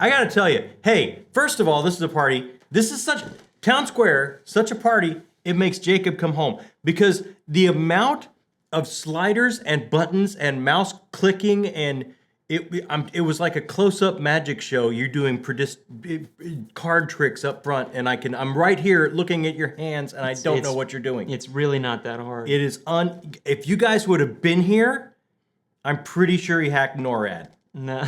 I gotta tell you, hey, first of all, this is a party. This is Town Square, such a party, it makes Jacob come home. Because the amount of sliders and buttons and mouse clicking and it was like a close-up magic show. You're doing card tricks up front, and I'm right here looking at your hands, and I don't know what you're doing. It's really not that hard. It is if you guys would have been here, I'm pretty sure he hacked NORAD. No.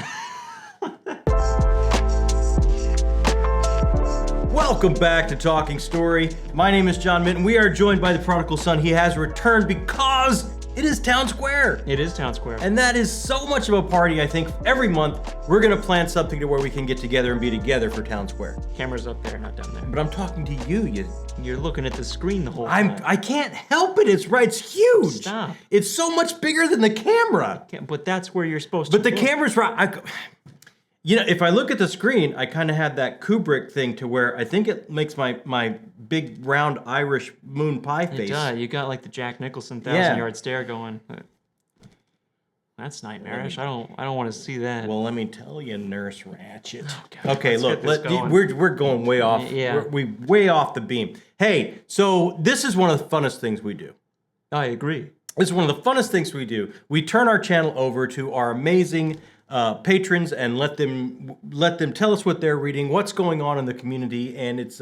Welcome back to Talking Story. My name is John Minton. We are joined by the prodigal son. He has returned because it is Town Square. It is Town Square. And that is so much of a party. I think every month we're going to plan something to where we can get together and be together for Town Square. Camera's up there, not down there. But I'm talking to you. You're looking at the screen the whole time. I can't help it. It's huge. Stop. It's so much bigger than the camera. But that's where you're supposed to But the camera's right. If I look at the screen, I kind of had that Kubrick thing to where I think it makes my big round Irish moon pie face. It does. You got like the Jack Nicholson 1,000-yard stare going. That's nightmarish. I don't want to see that. Well, let me tell you, Nurse Ratched. Oh, okay, look, we're going way off. Yeah. We're way off the beam. Hey, so this is one of the funnest things we do. I agree. This is one of the funnest things we do. We turn our channel over to our amazing patrons and let them tell us what they're reading, what's going on in the community, and it's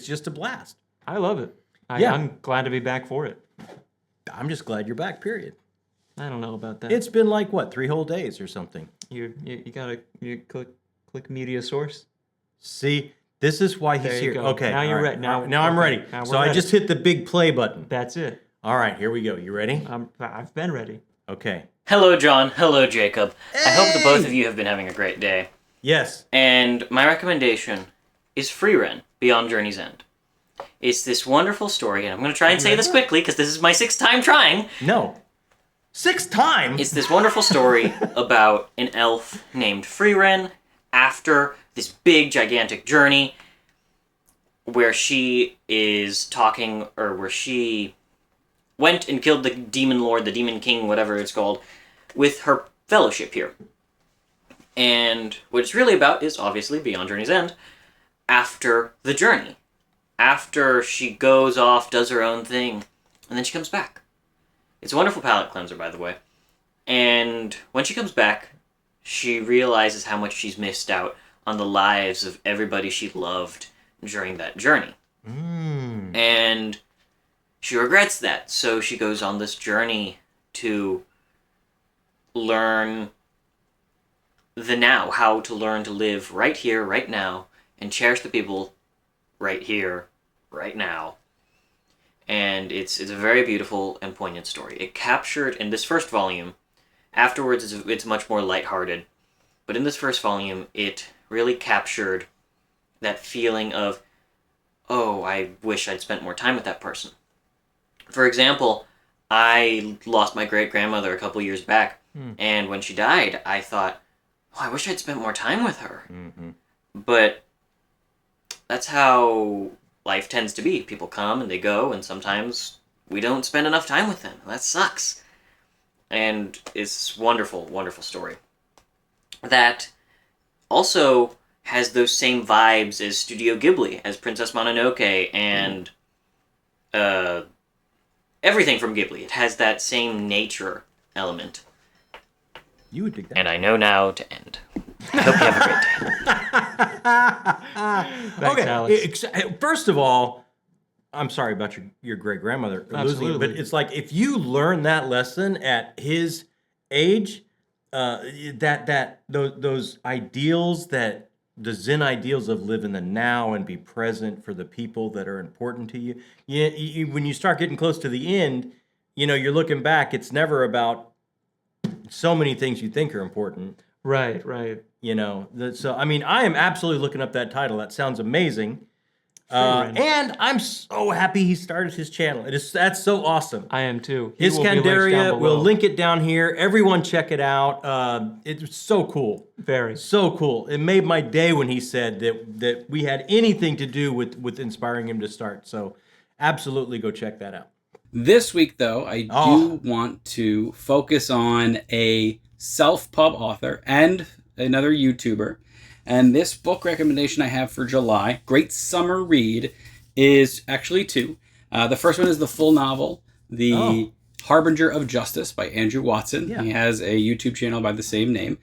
just a blast. I love it. I'm glad to be back for it. I'm just glad you're back. Period. I don't know about that. It's been like 3 whole days or something. You gotta click media source. See, this is why he's here. Go. Okay, now you're ready. Now I'm ready. So I just hit the big play button. That's it. All right, here we go. You ready? I've been ready. Okay. Hello, John. Hello, Jacob. Hey! I hope that both of you have been having a great day. Yes. And my recommendation is Freeren, Beyond Journey's End. It's this wonderful story, and I'm going to try and say this quickly because this is my 6th time trying. No. 6th time? It's this wonderful story about an elf named Freeren after this big, gigantic journey where she is talking, or where she went and killed the demon lord, the demon king, whatever it's called, with her fellowship here. And what it's really about is obviously Beyond Journey's End, after the journey. After she goes off, does her own thing, and then she comes back. It's a wonderful palate cleanser, by the way. And when she comes back, she realizes how much she's missed out on the lives of everybody she loved during that journey. And she regrets that, so she goes on this journey to learn the now, how to learn to live right here, right now, and cherish the people right here, right now. And it's a very beautiful and poignant story. It captured, in this first volume, afterwards it's much more lighthearted, but in this first volume, it really captured that feeling of, oh, I wish I'd spent more time with that person. For example, I lost my great-grandmother a couple years back, and when she died, I thought, oh, I wish I'd spent more time with her. Mm-hmm. But that's how life tends to be. People come and they go, and sometimes we don't spend enough time with them. That sucks. And it's wonderful, wonderful story. That also has those same vibes as Studio Ghibli, as Princess Mononoke, and everything from Ghibli. It has that same nature element. You would dig that. And I know now to end. I hope you have a great day. Thanks, Okay, Alex. first of all, I'm sorry about your great-grandmother losing it, but it's like if you learn that lesson at his age, those ideals, that the Zen ideals of live in the now and be present for the people that are important to you. When you start getting close to the end, you're looking back. It's never about so many things you think are important. Right. So I mean, I am absolutely looking up that title. That sounds amazing. And I'm so happy he started his channel. That's so awesome. I am too. His Candaria, we'll link it down here. Everyone check it out. It's so cool. Very. So cool. It made my day when he said that we had anything to do with inspiring him to start. So absolutely go check that out. This week, though, I do want to focus on a self-pub author and another YouTuber And this book recommendation I have for July, great summer read, is actually two. The first one is the full novel, The Harbinger of Justice by Andrew Watson. Yeah. He has a YouTube channel by the same name.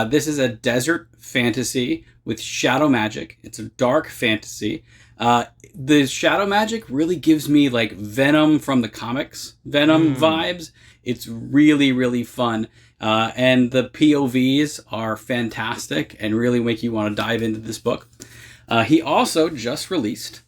This is a desert fantasy with shadow magic. It's a dark fantasy. The shadow magic really gives me like Venom from the comics, Venom vibes. It's really, really fun. And the POVs are fantastic and really make you want to dive into this book. He also just released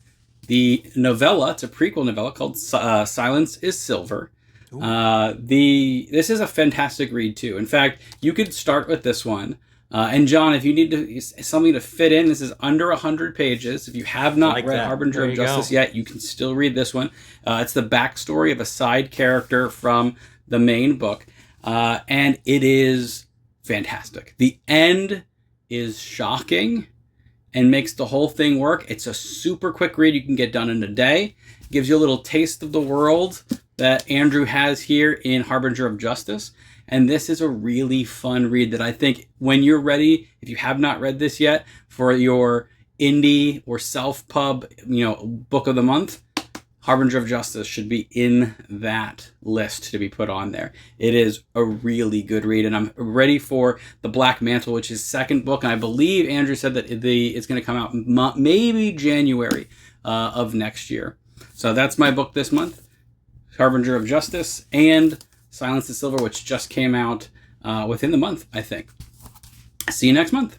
the novella. It's a prequel novella called Silence is Silver. This is a fantastic read too. In fact, you could start with this one. And John, if you need something to fit in, this is under 100 pages. If you have not read Harbinger of Justice yet, you can still read this one. It's the backstory of a side character from the main book. And it is fantastic. The end is shocking and makes the whole thing work. It's a super quick read you can get done in a day. It gives you a little taste of the world that Andrew has here in Harbinger of Justice. And this is a really fun read that I think when you're ready, if you have not read this yet, for your indie or self-pub, book of the month, Harbinger of Justice should be in that list to be put on there. It is a really good read, and I'm ready for The Black Mantle, which is second book, and I believe Andrew said that it's going to come out maybe January of next year. So that's my book this month, Harbinger of Justice, and Silence is Silver, which just came out within the month, I think. See you next month.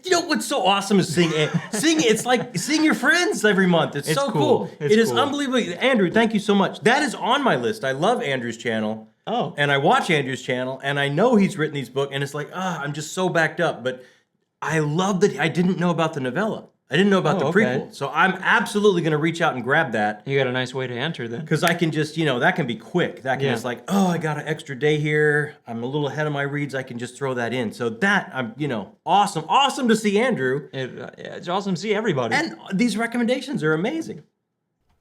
You know what's so awesome is seeing it's like seeing your friends every month. It's so cool. It is unbelievable. Andrew, thank you so much. That is on my list. I love Andrew's channel. Oh. And I watch Andrew's channel, and I know he's written these books, and it's like, I'm just so backed up. But I love that I didn't know about the novella. I didn't know about the prequel. So I'm absolutely going to reach out and grab that. You got a nice way to enter then. Because I can just, that can be quick. That can just like, I got an extra day here. I'm a little ahead of my reads. I can just throw that in. So that, awesome. Awesome to see Andrew. It's awesome to see everybody. And these recommendations are amazing.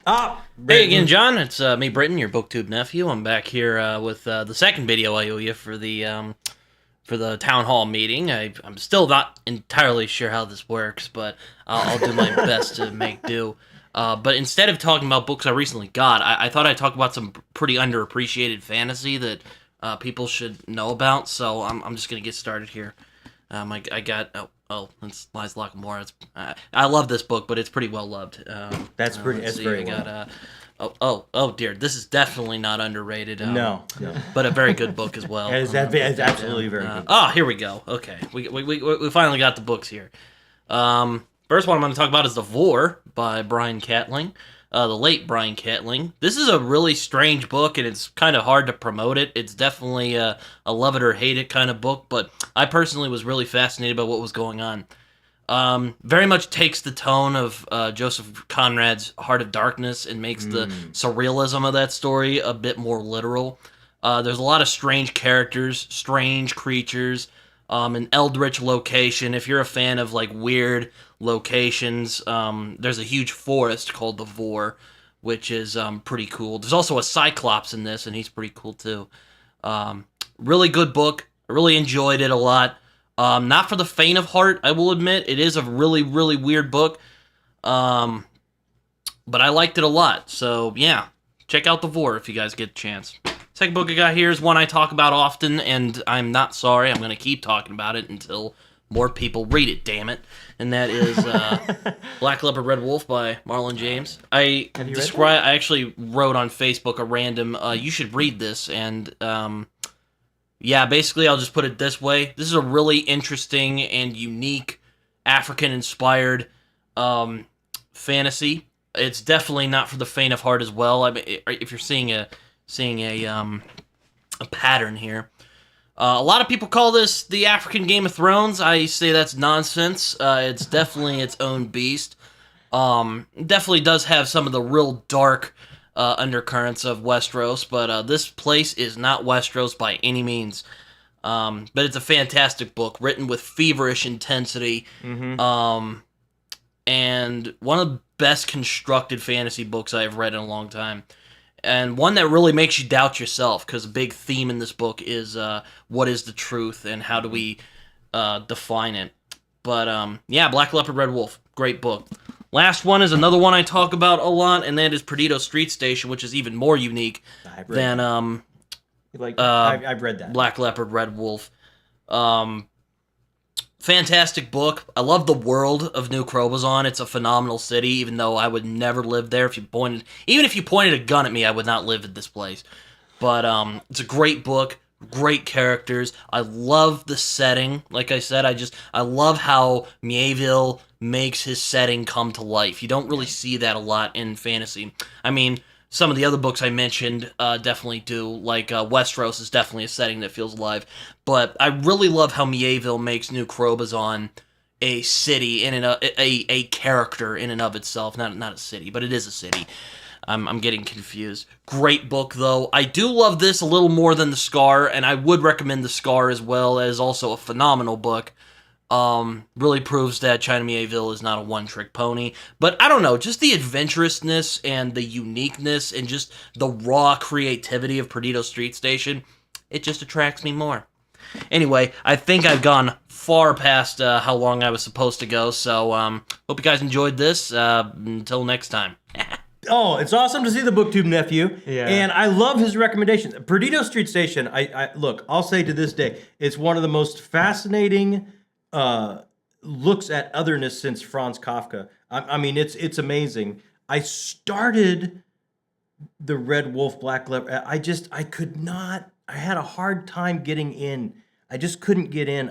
Hey again, John. It's me, Britton, your BookTube nephew. I'm back here with the second video I owe you for the town hall meeting. I'm still not entirely sure how this works, but I'll do my best to make do. But instead of talking about books I recently got, I thought I'd talk about some pretty underappreciated fantasy that people should know about. So I'm just gonna get started here. I got it's Lies Lockamore. I love this book, but it's pretty well loved. That's pretty. That's very well. Oh dear, this is definitely not underrated. No. But a very good book as well. It's absolutely very good. Here we go. Okay, we finally got the books here. First one I'm going to talk about is The Vor by Brian Catling, the late Brian Catling. This is a really strange book, and it's kind of hard to promote it. It's definitely a love it or hate it kind of book, but I personally was really fascinated by what was going on. Very much takes the tone of Joseph Conrad's Heart of Darkness and makes the surrealism of that story a bit more literal. There's a lot of strange characters, strange creatures, an eldritch location. If you're a fan of like weird locations, there's a huge forest called the Vor, which is pretty cool. There's also a Cyclops in this, and he's pretty cool too. Really good book. I really enjoyed it a lot. Not for the faint of heart, I will admit. It is a really, really weird book. But I liked it a lot. So, yeah. Check out The Vor if you guys get a chance. Second book I got here is one I talk about often, and I'm not sorry. I'm going to keep talking about it until more people read it, damn it. And that is Black Leopard, Red Wolf by Marlon James. I actually wrote on Facebook a random, you should read this, and... yeah, basically, I'll just put it this way. This is a really interesting and unique African-inspired fantasy. It's definitely not for the faint of heart as well. I mean, if you're seeing a pattern here. A lot of people call this the African Game of Thrones. I say that's nonsense. It's definitely its own beast. Definitely does have some of the real dark undercurrents of Westeros, but this place is not Westeros by any means. But it's a fantastic book, written with feverish intensity, and one of the best constructed fantasy books I have read in a long time. And one that really makes you doubt yourself, because a big theme in this book is what is the truth and how do we define it. But yeah, Black Leopard, Red Wolf, great book. Last one is another one I talk about a lot, and that is Perdido Street Station, which is even more unique than I've read that. Black Leopard, Red Wolf. Fantastic book. I love the world of New Crobazon. It's a phenomenal city, even though I would never live there. Even if you pointed a gun at me, I would not live at this place. But it's a great book, great characters. I love the setting. Like I said, I love how Mieville makes his setting come to life. You don't really see that a lot in fantasy. I mean, some of the other books I mentioned definitely do, like Westeros is definitely a setting that feels alive. But I really love how Mieville makes New Crobazon a city a character in and of itself. Not a city, but it is a city. I'm getting confused. Great book, though. I do love this a little more than The Scar, and I would recommend The Scar as well, as also a phenomenal book. Really proves that China Mieville is not a one-trick pony. But I don't know, just the adventurousness and the uniqueness and just the raw creativity of Perdido Street Station, it just attracts me more. Anyway, I think I've gone far past how long I was supposed to go, so hope you guys enjoyed this. Until next time. Oh, it's awesome to see the BookTube nephew. Yeah. And I love his recommendation. Perdido Street Station, look, I'll say to this day, it's one of the most fascinating looks at otherness since Franz Kafka. I mean, it's amazing. I started the Red Wolf, Black Leopard. I could not, I had a hard time getting in. I just couldn't get in.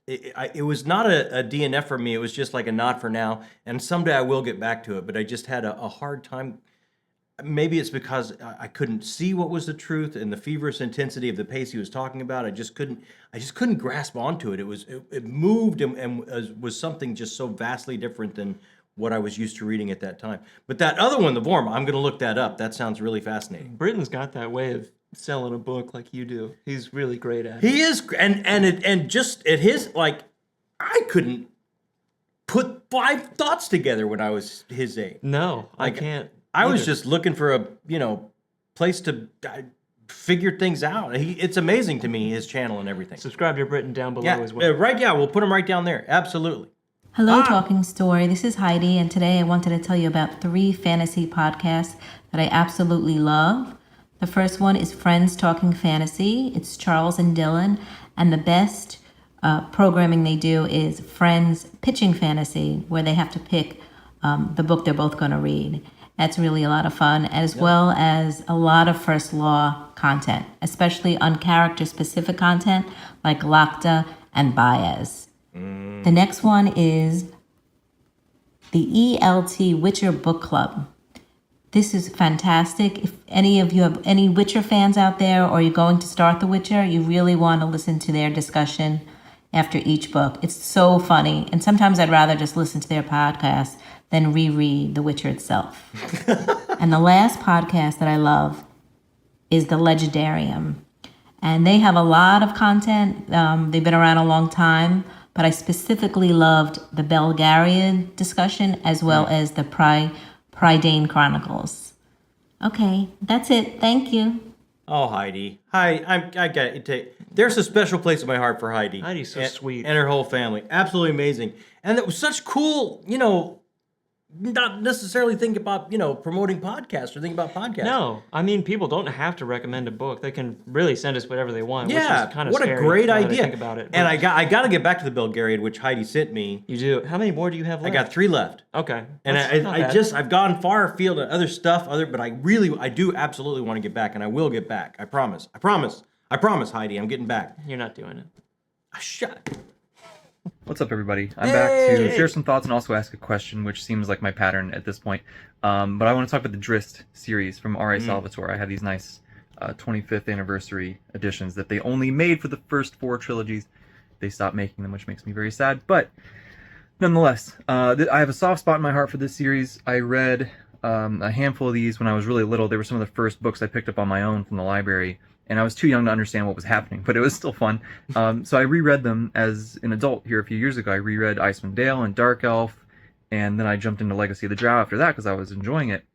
It was not a DNF for me. It was just like a not for now. And someday I will get back to it. But I just had a hard time. Maybe it's because I couldn't see what was the truth and the feverish intensity of the pace he was talking about. I just couldn't grasp onto it. It moved and was something just so vastly different than what I was used to reading at that time. But that other one, the Vorm, I'm going to look that up. That sounds really fascinating. Britain's got that way of selling a book like you do. He's really great at it. He is, and just at his, like, I couldn't put 5 thoughts together when I was his age. No, I Like, can't. I was either. just looking for a place to figure things out. It's amazing to me, his channel and everything. Subscribe to Britain down below Yeah, as well. right. Yeah, we'll put him right down there. Absolutely. Hello, Talking Story. This is Heidi, and today I wanted to tell you about 3 fantasy podcasts that I absolutely love. The first one is Friends Talking Fantasy. It's Charles and Dylan, and the best programming they do is Friends Pitching Fantasy, where they have to pick the book they're both going to read. That's really a lot of fun, as well as a lot of First Law content, especially on character-specific content like Lakta and Baez. The next one is the ELT Witcher Book Club. This is fantastic. If any of you have any Witcher fans out there, or you're going to start The Witcher, you really want to listen to their discussion after each book. It's so funny. And sometimes I'd rather just listen to their podcast than reread The Witcher itself. And the last podcast that I love is The Legendarium. And they have a lot of content. They've been around a long time. But I specifically loved the Belgariad discussion as well as the Prydain Chronicles. Okay, that's it. Thank you. Oh, Heidi. Hi, I got it. There's a special place in my heart for Heidi. Heidi's so sweet. And her whole family. Absolutely amazing. And it was such cool, not necessarily think about, promoting podcasts or think about podcasts. No, I mean, people don't have to recommend a book. They can really send us whatever they want, Yeah, which is kind of what a scary great now that I idea. think about it. And But I got to get back to the Belgariad, which Heidi sent me. you do. How many more do you have I left? got 3 left. Okay. And That's not bad. I've gone far afield on other stuff, but I do absolutely want to get back, and I will get back. I promise, Heidi, I'm getting back. You're not doing it. Shut. What's up, everybody? I'm back to share some thoughts and also ask a question, which seems like my pattern at this point. But I want to talk about the Drist series from R.A. Salvatore. I have these nice 25th anniversary editions that they only made for the first 4 trilogies. They stopped making them, which makes me very sad. But nonetheless, I have a soft spot in my heart for this series. I read a handful of these when I was really little. They were some of the first books I picked up on my own from the library. And I was too young to understand what was happening, but it was still fun. So I reread them as an adult here a few years ago. I reread Icewind Dale and Dark Elf, and then I jumped into Legacy of the Drow after that because I was enjoying it.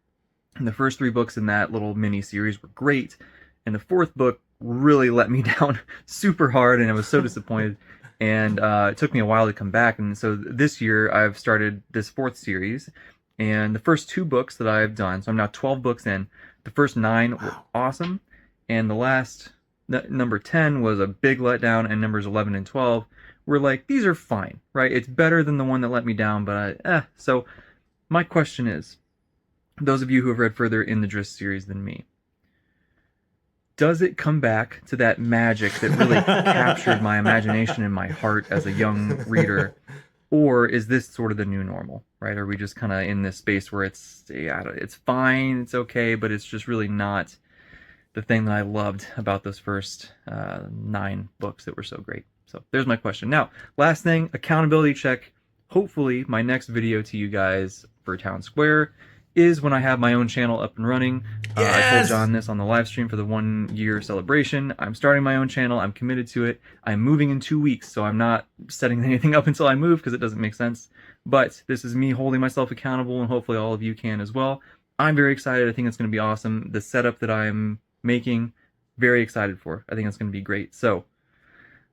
And the first 3 books in that little mini-series were great, and the 4th book really let me down super hard, and I was so disappointed. And it took me a while to come back. And so this year I've started this 4th series. And the first 2 books that I've done, so I'm now 12 books in. The first 9 were awesome. And the last, number 10 was a big letdown. And numbers 11 and 12 were like, these are fine, right? It's better than the one that let me down, but So my question is, those of you who have read further in the Drizzt series than me, does it come back to that magic that really captured my imagination and my heart as a young reader? Or is this sort of the new normal, right? Are we just kind of in this space where it's fine, it's okay, but it's just really not the thing that I loved about those first 9 books that were so great? So there's my question. Now, last thing, accountability check. Hopefully my next video to you guys for Town Square is when I have my own channel up and running. I told John this on the live stream for the 1-year celebration. I'm starting my own channel. I'm committed to it. I'm moving in 2 weeks, so I'm not setting anything up until I move because it doesn't make sense. But this is me holding myself accountable, and hopefully all of you can as well. I'm very excited. I think it's going to be awesome. The setup that I'm making, very excited for. I think it's going to be great. So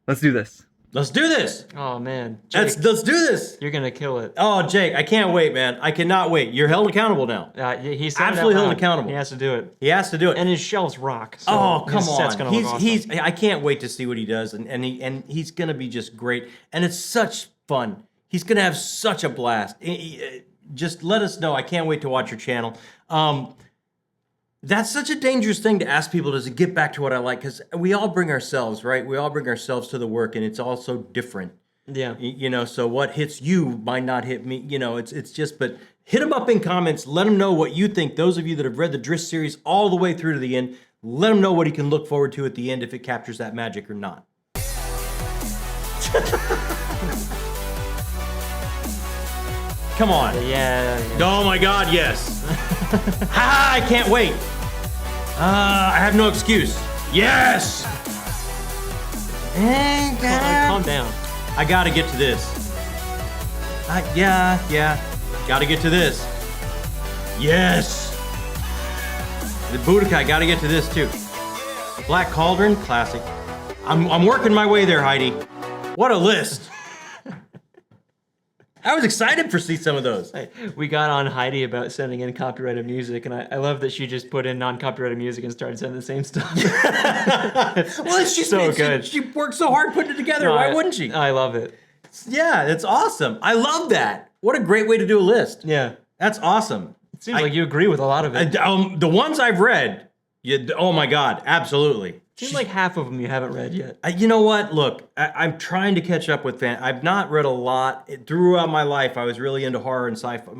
let's do this. Let's do this. Oh man, Jake, Let's do this. you're gonna kill it. Oh, Jake, I can't wait, man. I cannot wait. You're held accountable now. He's Absolutely held accountable. He has to do it, He has to do it. and his shelves rock. So Oh, come his set's on! gonna look awesome. He's. I can't wait to see what he does, and he's gonna be just great. And it's such fun. He's gonna have such a blast. Just let us know. I can't wait to watch your channel. That's such a dangerous thing to ask people to get back to what I like, because we all bring ourselves, right? We all bring ourselves to the work, and it's all so different. Yeah. You know, so what hits you might not hit me. You know, it's just, but hit them up in comments. Let them know what you think. Those of you that have read the Drizzt series all the way through to the end, let them know what he can look forward to at the end, if it captures that magic or not. Come on. Yeah. Oh my God, yes. Ha! I can't wait. I have no excuse. Yes. Calm down. I gotta get to this. Yeah. Gotta get to this. Yes. The Budokai, gotta get to this too. Black Cauldron, classic. I'm working my way there, Heidi. What a list. I was excited to see some of those. Hey, we got on Heidi about sending in copyrighted music, and I love that she just put in non-copyrighted music and started sending the same stuff. Well, she's so good. She worked so hard putting it together. No, Why wouldn't she? I love it. Yeah, it's awesome. I love that. What a great way to do a list. Yeah. That's awesome. It seems like you agree with a lot of it. The ones I've read, oh my God, absolutely. Seems like half of them you haven't read yet. You know what? Look, I'm trying to catch up with I've not read a lot. Throughout my life, I was really into horror and sci-fi.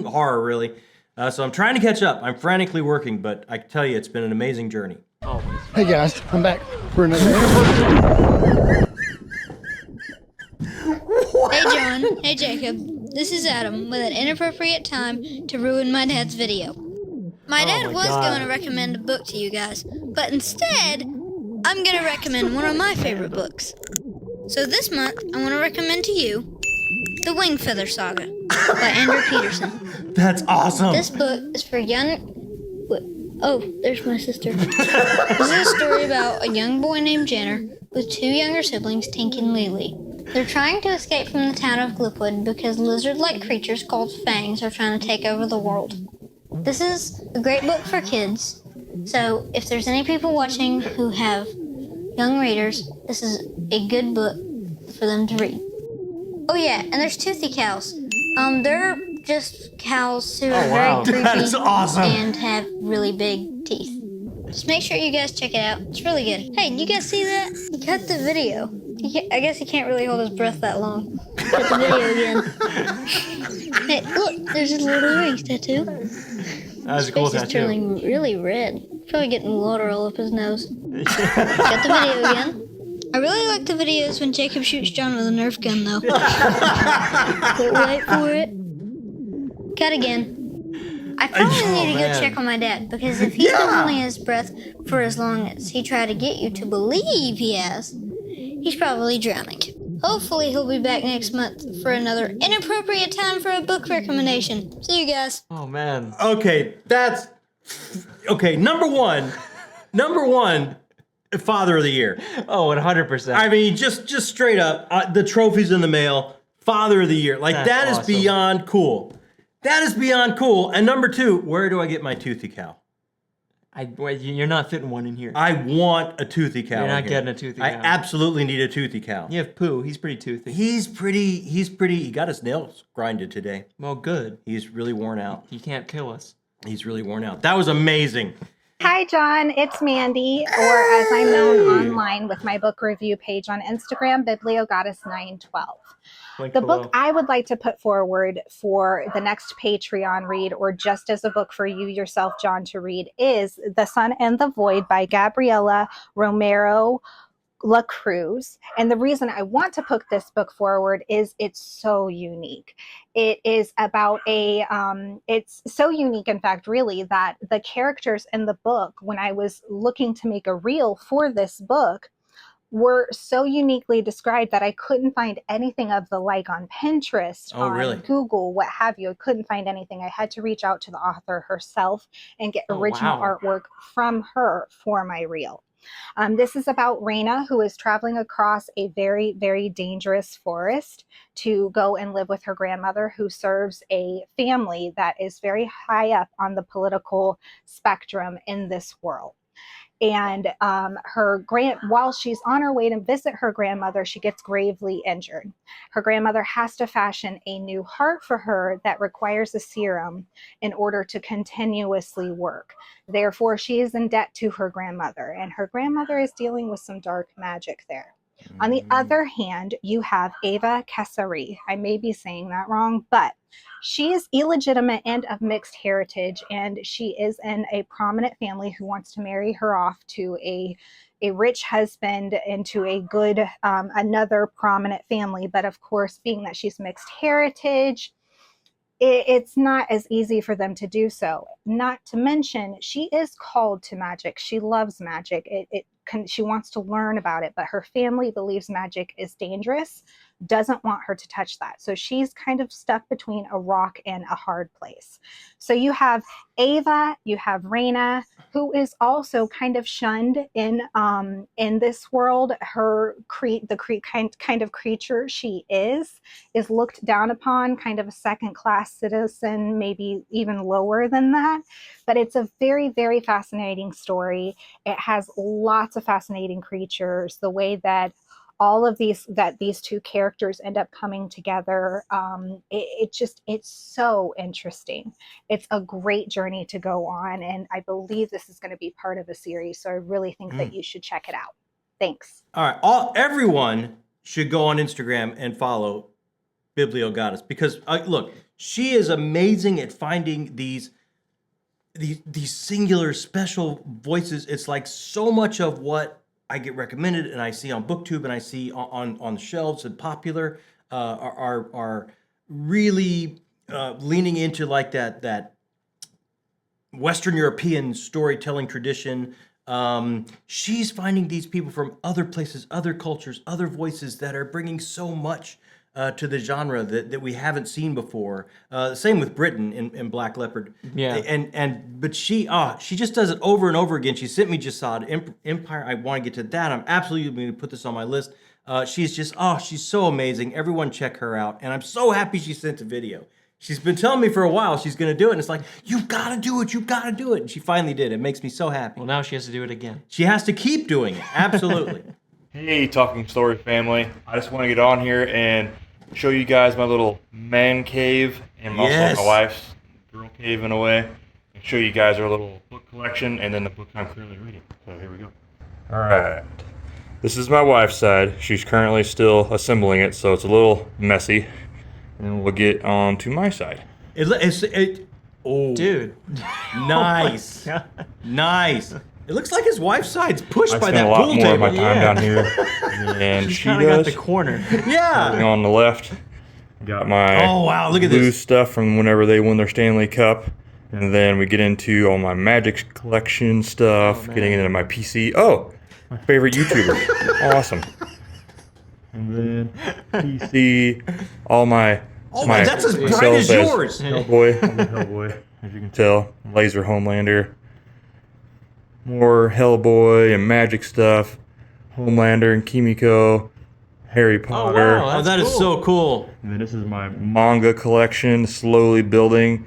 Horror, really. So I'm trying to catch up. I'm frantically working, but I can tell you, it's been an amazing journey. Always. Hey guys, I'm back for another. Hey John, hey Jacob, this is Adam with an inappropriate time to ruin my dad's video. My dad was going to recommend a book to you guys, but instead, I'm going to recommend one of my favorite books. So this month, I want to recommend to you The Wing Feather Saga by Andrew Peterson. That's awesome. This book is for young... Oh, there's my sister. This is a story about a young boy named Jenner with 2 younger siblings, Tink and Lily. They're trying to escape from the town of Glipwood because lizard-like creatures called fangs are trying to take over the world. This is a great book for kids, so if there's any people watching who have young readers, this is a good book for them to read. Oh yeah, and there's toothy cows. They're just cows who are very creepy That is awesome. and have really big teeth. Just make sure you guys check it out. It's really good. Hey, did you guys see that? He cut the video. I guess he can't really hold his breath that long. Cut the video again. Hey, look, there's his Lord of the Rings tattoo. That was a cool His face is tattoo. turning really red. Probably getting water all up his nose. Cut the video again. I really like the videos when Jacob shoots John with a Nerf gun, though. But wait for it. Cut again. I probably need to go check on my dad, because if he's been holding his breath for as long as he tried to get you to believe he has, he's probably drowning. Hopefully he'll be back next month for another inappropriate time for a book recommendation. See you guys. Oh man. Okay, that's okay. Number one, Father of the Year. Oh, 100%. I mean, just straight up, the trophy's in the mail. Father of the Year. Like, That's that is awesome. beyond cool. That is beyond cool. And number 2, where do I get my toothy cow? Wait, you're not fitting one in here. I want a toothy cow. You're not in here. getting a toothy I cow. absolutely need a toothy cow. You have Pooh. He's pretty toothy. He's pretty, he got his nails grinded today. Well, good. He's really worn out. He can't kill us. He's really worn out. That was amazing. Hi, John. It's Mandy, or as I'm known online with my book review page on Instagram, BiblioGoddess912. Link The below. book I would like to put forward for the next Patreon read, or just as a book for you yourself, John, to read, is The Sun and the Void by Gabriela Romero La Cruz. And the reason I want to put this book forward is it's so unique. It is about it's so unique, in fact, really, that the characters in the book, when I was looking to make a reel for this book, were so uniquely described that I couldn't find anything of the like on Pinterest, Oh, on really? Google, what have you. I couldn't find anything. I had to reach out to the author herself and get Oh, original wow. artwork from her for my reel. This is about Raina, who is traveling across a very, very dangerous forest to go and live with her grandmother, who serves a family that is very high up on the political spectrum in this world. And while she's on her way to visit her grandmother, she gets gravely injured. Her grandmother has to fashion a new heart for her that requires a serum in order to continuously work. Therefore, she is in debt to her grandmother, and her grandmother is dealing with some dark magic there. On the other hand, you have Ava Kesari. I may be saying that wrong, but she is illegitimate and of mixed heritage, and she is in a prominent family who wants to marry her off to a rich husband into a good, another prominent family. But of course, being that she's mixed heritage, it's not as easy for them to do so. Not to mention, she is called to magic. She loves magic. She wants to learn about it, but her family believes magic is dangerous, doesn't want her to touch that. So she's kind of stuck between a rock and a hard place. So you have Ava, you have Raina, who is also kind of shunned in this world. Kind of creature she is looked down upon, kind of a second-class citizen, maybe even lower than that. But it's a very, very fascinating story. It has lots of fascinating creatures. The way that these two characters end up coming together, it's so interesting. It's a great journey to go on, and I believe this is going to be part of a series, so I really think that you should check it out. Thanks. All right. Everyone should go on Instagram and follow Biblio Goddess, because look, she is amazing at finding these singular special voices. It's like so much of what I get recommended and I see on BookTube and I see on the shelves and popular are really leaning into like that Western European storytelling tradition. She's finding these people from other places, other cultures, other voices that are bringing so much to the genre that we haven't seen before. Same with Britain in Black Leopard. Yeah. But she just does it over and over again. She sent me Jasad Empire. I want to get to that. I'm absolutely going to put this on my list. She's so amazing. Everyone check her out. And I'm so happy she sent a video. She's been telling me for a while she's going to do it. And it's like, you've got to do it. You've got to do it. And she finally did. It makes me so happy. Well, now she has to do it again. She has to keep doing it. Absolutely. Hey, Talking Story family. I just want to get on here and show you guys my little man cave and also my wife's girl cave in a way. And show you guys our little book collection and then the book I'm currently reading. So here we go. All right. This is my wife's side. She's currently still assembling it, so it's a little messy. And we'll get on to my side. Oh, dude. Nice. Nice. It looks like his wife's side's pushed by that I spend a lot pool more table. of my time down here than She's she kind of got does. the corner. Yeah. On the left, got my look at blue this stuff from whenever they won their Stanley Cup. And then we get into all my Magic collection stuff, getting into my PC. Oh, my favorite YouTuber. Awesome. And then PC, all my... that's as bright as yours. Hellboy, I'm a Hellboy, as you can tell. Laser Homelander. more Hellboy and magic stuff, Homelander and Kimiko, Harry Potter. Oh, that is so cool. And then this is my manga collection, slowly building.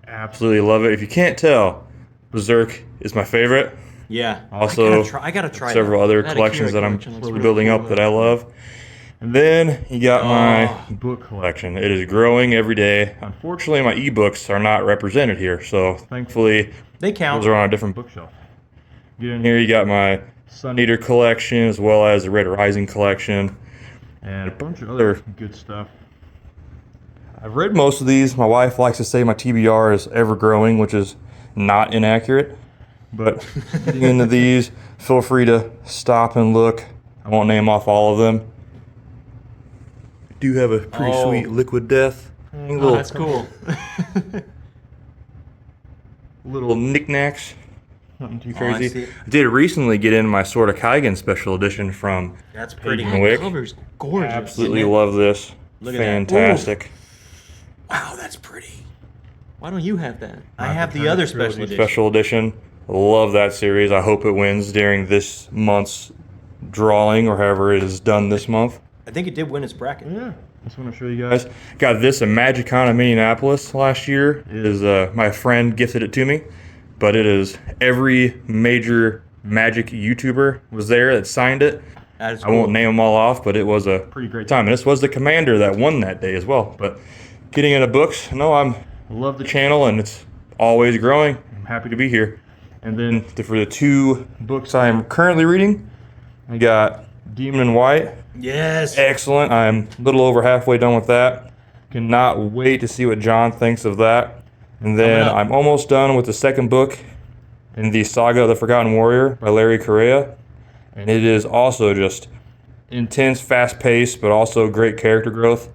Absolutely love it. If you can't tell, Berserk is my favorite. Yeah. Also, I gotta try several that. other That collections Akira that I'm collection looks slowly really building cool, up that I love. And then you got my book collection. It is growing every day. Unfortunately, my ebooks are not represented here, so thankfully They count. those are on a different bookshelf. Get in here, you got my Sun Eater collection as well as the Red Rising collection and a bunch of other good stuff. I've read most of these. My wife likes to say my TBR is ever growing, which is not inaccurate. But getting into these, feel free to stop and look. I won't name off all of them. I do have a pretty sweet Liquid Death. Oh, that's cool. Little knickknacks. Nothing too I crazy. see. I did recently get in my Sword of Kaigen special edition from That's pretty. Peyton Wick. Cover's gorgeous. Absolutely love this. Look at that. Fantastic. Wow, that's pretty. Why don't you have that? I have the other special edition. Special edition. Love that series. I hope it wins during this month's drawing or however it is done this month. I think it did win its bracket. Yeah. Just want to show you guys. Got this at MagicCon in Minneapolis last year. It is my friend gifted it to me, but it is every major Magic YouTuber was there that signed it. That is I cool. won't name them all off, but it was a pretty great time. And this was the commander that won that day as well. But getting into books, no, I love the channel and it's always growing. I'm happy to be here. And then for the two books I am currently reading, I got Demon in White. Yes. Excellent. I'm a little over halfway done with that. Cannot wait to see what John thinks of that. And then I'm almost done with the second book in the Saga of the Forgotten Warrior by Larry Correa. And it is also just intense, fast-paced, but also great character growth.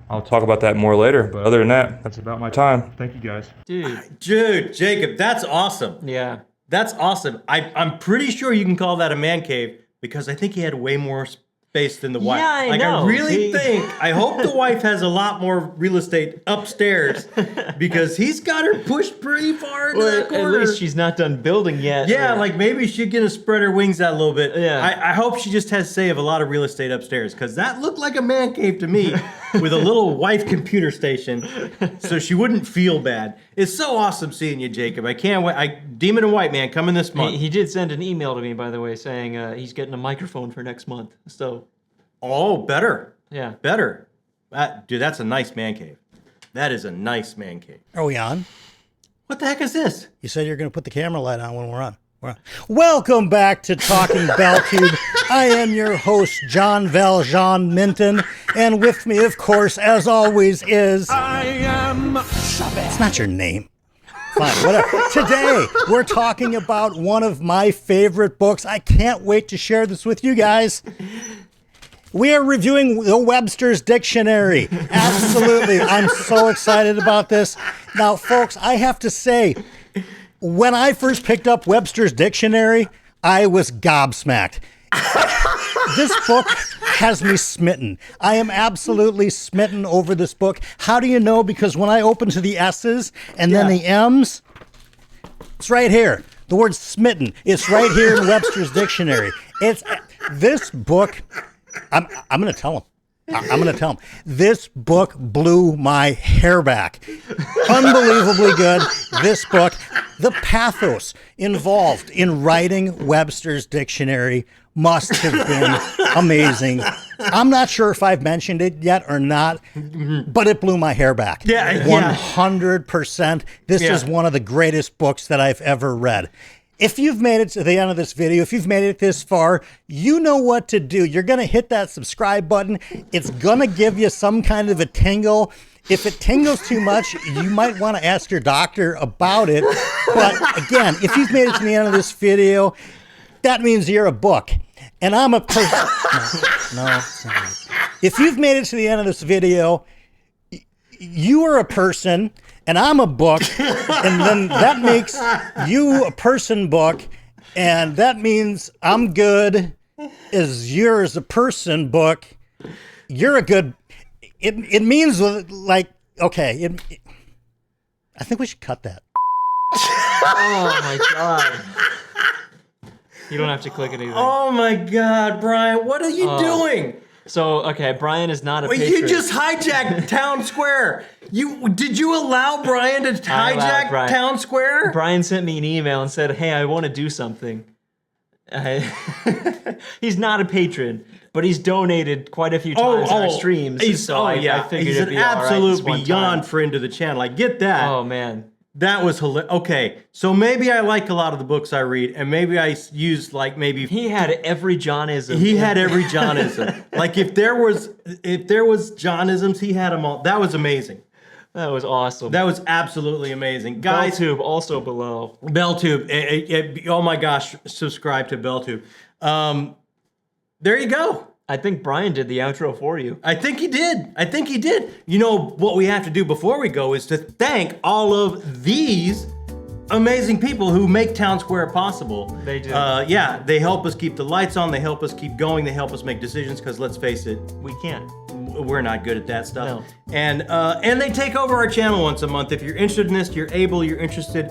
I'll talk about that more later. But other than that, that's about my time. Thank you, guys. Dude. Jacob, that's awesome. Yeah. That's awesome. I'm pretty sure you can call that a man cave because I think he had way more space than the wife. Yeah, I I know. really I hope the wife has a lot more real estate upstairs because he's got her pushed pretty far into that At corner. least she's not done building yet. Yeah, like maybe she's gonna spread her wings out a little bit. Yeah. I hope she just has say of a lot of real estate upstairs because that looked like a man cave to me with a little wife computer station, so she wouldn't feel bad. It's so awesome seeing you, Jacob. I can't wait. Demon and White Man coming this month. He did send an email to me, by the way, saying he's getting a microphone for next month. So, better. yeah. Better. Dude, that's a nice man cave. That is a nice man cave. Are we on? What the heck is this? You said you're going to put the camera light on when we're on. Welcome back to Talking Bellcube. I am your host, John Valjean Minton, and with me, of course, as always, is... I am... It's not your name. Fine, whatever. Today, we're talking about one of my favorite books. I can't wait to share this with you guys. We are reviewing the Webster's Dictionary. Absolutely. I'm so excited about this. Now, folks, I have to say, when I first picked up Webster's Dictionary, I was gobsmacked. This book has me smitten. I am absolutely smitten over this book. How do you know? Because when I open to the S's and then the M's, it's right here. The word smitten. It's right here in Webster's Dictionary. It's this book. I'm going to tell him. I'm going to tell him. This book blew my hair back. Unbelievably good. This book, the pathos involved in writing Webster's Dictionary must have been amazing. I'm not sure if I've mentioned it yet or not, but it blew my hair back. Yeah, 100%. This is one of the greatest books that I've ever read. If you've made it to the end of this video, if you've made it this far, you know what to do. You're going to hit that subscribe button. It's going to give you some kind of a tingle. If it tingles too much, you might want to ask your doctor about it. But again, if you've made it to the end of this video, that means you're a book. And I'm a person. No. If you've made it to the end of this video, you are a person. And I'm a book, and then that makes you a person book, and that means I'm good as you're as a person book. You're a good. It means like okay. I think we should cut that. Oh my god. You don't have to click anything. Oh my God, Brian, what are you doing? So, okay, Brian is not a Wait, patron. you just hijacked Town Square. Did you allow Brian to hijack Brian. Town Square? Brian sent me an email and said, hey, I want to do something. He's not a patron, but he's donated quite a few times in our streams. He's I figured he's it'd an be all right this absolute one beyond time. friend of the channel. I get that. Oh, man. That was hilarious. Okay, so maybe I like a lot of the books I read, and maybe I use He had every Johnism. He had every Johnism. Like if there was Johnisms, he had them all. That was amazing. That was awesome. That was absolutely amazing, guys. BellTube also below. BellTube. Oh my gosh, subscribe to BellTube. There you go. I think Brian did the outro for you. I think he did. You know, what we have to do before we go is to thank all of these amazing people who make Town Square possible. They do. Yeah, they help us keep the lights on. They help us keep going. They help us make decisions because let's face it, We can't. we're not good at that stuff. No. And they take over our channel once a month. If you're interested in this, you're interested,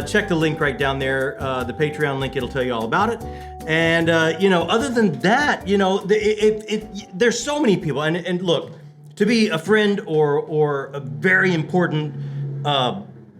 check the link right down there, the Patreon link. It'll tell you all about it. And other than that, there's so many people. And look, to be a friend or a very important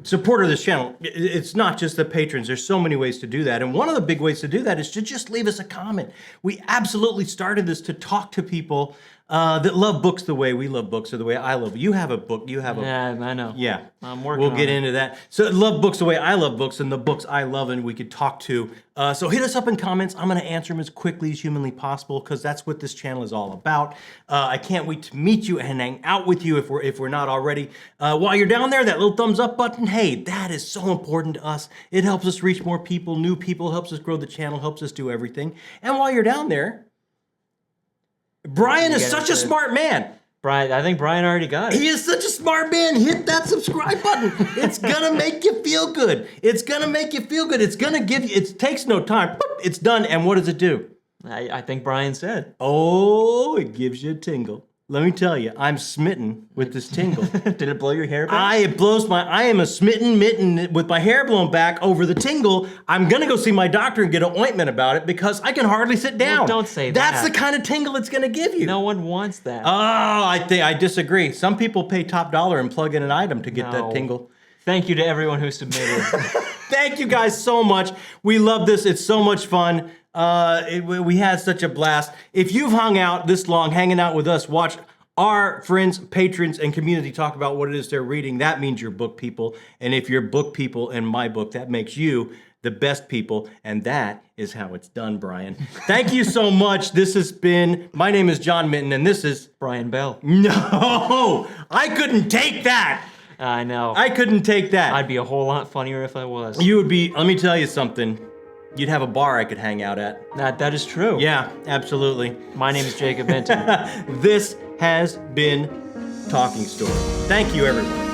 supporter of this channel, it's not just the patrons. There's so many ways to do that. And one of the big ways to do that is to just leave us a comment. We absolutely started this to talk to people that love books the way we love books or the way I love. You have a book. You have a... Yeah, I know. Yeah. I'm working We'll on get it. into that. So love books the way I love books and the books I love and we could talk to. So hit us up in comments. I'm going to answer them as quickly as humanly possible because that's what this channel is all about. I can't wait to meet you and hang out with you if we're not already. While you're down there, that little thumbs up button, hey, that is so important to us. It helps us reach more people, new people, helps us grow the channel, helps us do everything. And while you're down there, Brian is such a smart man. I think Brian already got it. He is such a smart man. Hit that subscribe button. It's gonna make you feel good. It's gonna make you feel good. It's gonna give you, it takes no time. Boop, it's done. And what does it do? I think Brian said. Oh, it gives you a tingle. Let me tell you, I'm smitten with this tingle. Did it blow your hair back? I am a smitten mitten with my hair blown back over the tingle. I'm gonna go see my doctor and get an ointment about it because I can hardly sit down. Well, don't say that. That's the kind of tingle it's gonna give you. No one wants that. Oh, I disagree. Some people pay top dollar and plug in an item to get that tingle. Thank you to everyone who submitted. Thank you guys so much. We love this. It's so much fun. We had such a blast. If you've hung out this long, hanging out with us, watch our friends, patrons, and community talk about what it is they're reading, that means you're book people. And if you're book people in my book, that makes you the best people. And that is how it's done, Brian. Thank you so much. My name is John Minton, and this is Brian Bell. No, I couldn't take that. I know. I couldn't take that. I'd be a whole lot funnier if I was. You would be, let me tell you something. You'd have a bar I could hang out at. That is true. Yeah, absolutely. My name is Jacob Benton. This has been Talking Story. Thank you, everyone.